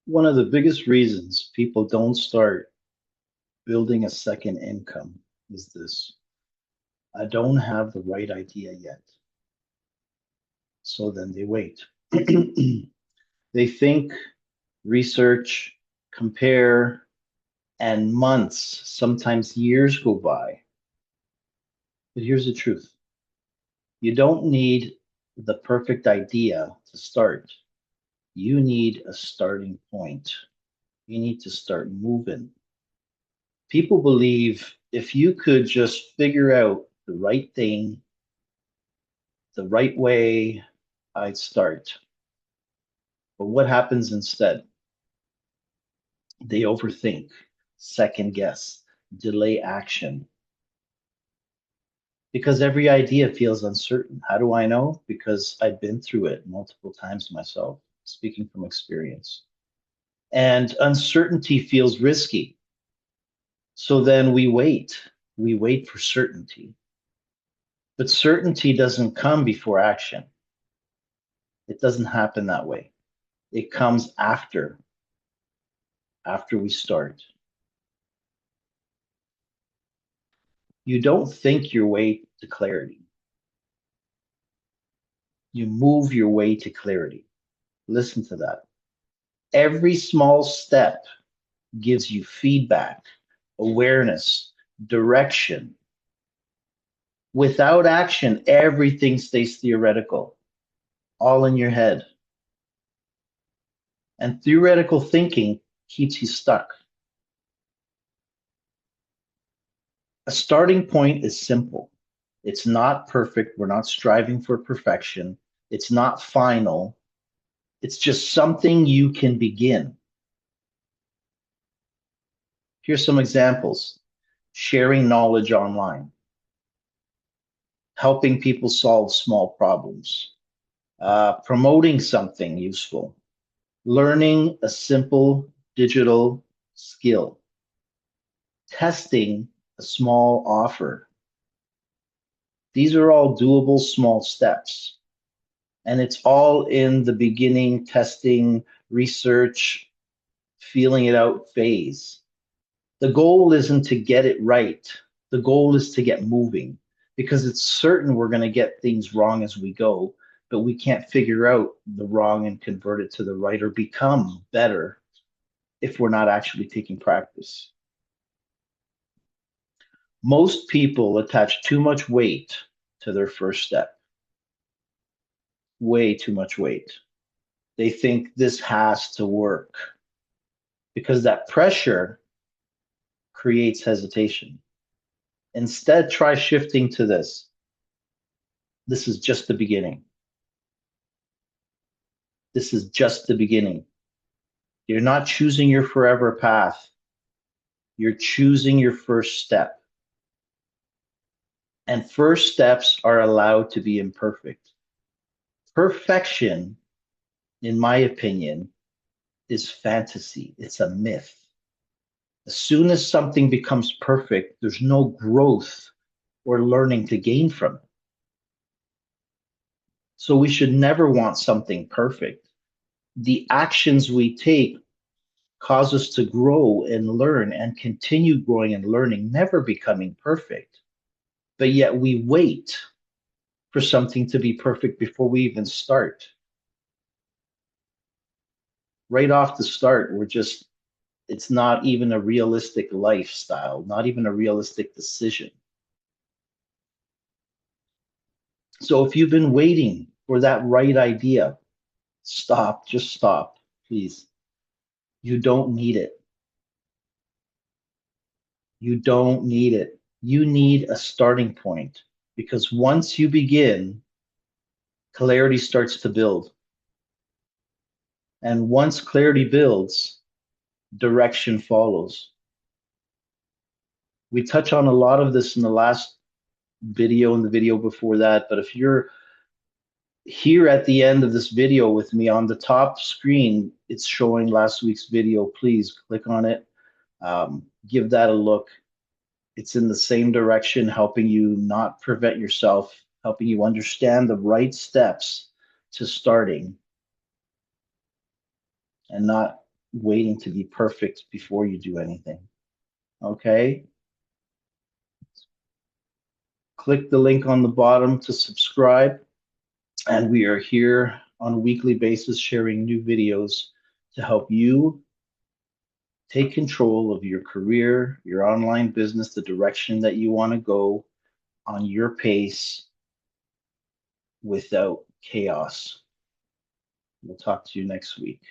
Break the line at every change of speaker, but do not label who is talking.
One of the biggest reasons people don't start building a second income is this. I don't have the right idea yet. So then they wait. They think, research, compare, and months, sometimes years go by. But here's the truth. You don't need the perfect idea to start. You need a starting point. You need to start moving. People believe if you could just figure out the right thing, the right way, I'd start. But what happens instead? They overthink, second guess, delay action because every idea feels uncertain. How do I know? Because I've been through it multiple times myself, speaking from experience. And uncertainty feels risky. So then we wait. We wait for certainty. But certainty doesn't come before action. It doesn't happen that way. It comes after we start. You don't think your way to clarity. You move your way to clarity. Listen to that. Every small step gives you feedback, awareness, direction. Without action, everything stays theoretical, all in your head. And theoretical thinking keeps you stuck. A starting point is simple. It's not perfect. We're not striving for perfection. It's not final. It's just something you can begin. Here's some examples. Sharing knowledge online, helping people solve small problems, promoting something useful, learning a simple digital skill, testing a small offer. These are all doable small steps. And it's all in the beginning, testing, research, feeling it out phase. The goal isn't to get it right. The goal is to get moving because it's certain we're going to get things wrong as we go, but we can't figure out the wrong and convert it to the right or become better if we're not actually taking practice. Most people attach too much weight to their first step, way too much weight. They think this has to work because that pressure creates hesitation. Instead, try shifting to this. This is just the beginning. This is just the beginning. You're not choosing your forever path. You're choosing your first step. And first steps are allowed to be imperfect. Perfection, in my opinion, is fantasy. It's a myth. As soon as something becomes perfect, there's no growth or learning to gain from it. So we should never want something perfect. The actions we take cause us to grow and learn and continue growing and learning, never becoming perfect. But yet we wait for something to be perfect before we even start. Right off the start, it's not even a realistic lifestyle, not even a realistic decision. So if you've been waiting for that right idea, stop, just stop, please. You don't need it. You don't need it. You need a starting point because once you begin, clarity starts to build. And once clarity builds, direction follows. We touch on a lot of this in the last video and the video before that, but if you're here at the end of this video with me on the top screen, it's showing last week's video. Please click on it. Give that a look. It's in the same direction, helping you not prevent yourself, helping you understand the right steps to starting and not waiting to be perfect before you do anything. Okay? Click the link on the bottom to subscribe. And we are here on a weekly basis sharing new videos to help you take control of your career, your online business, the direction that you want to go on your pace without chaos. We'll talk to you next week.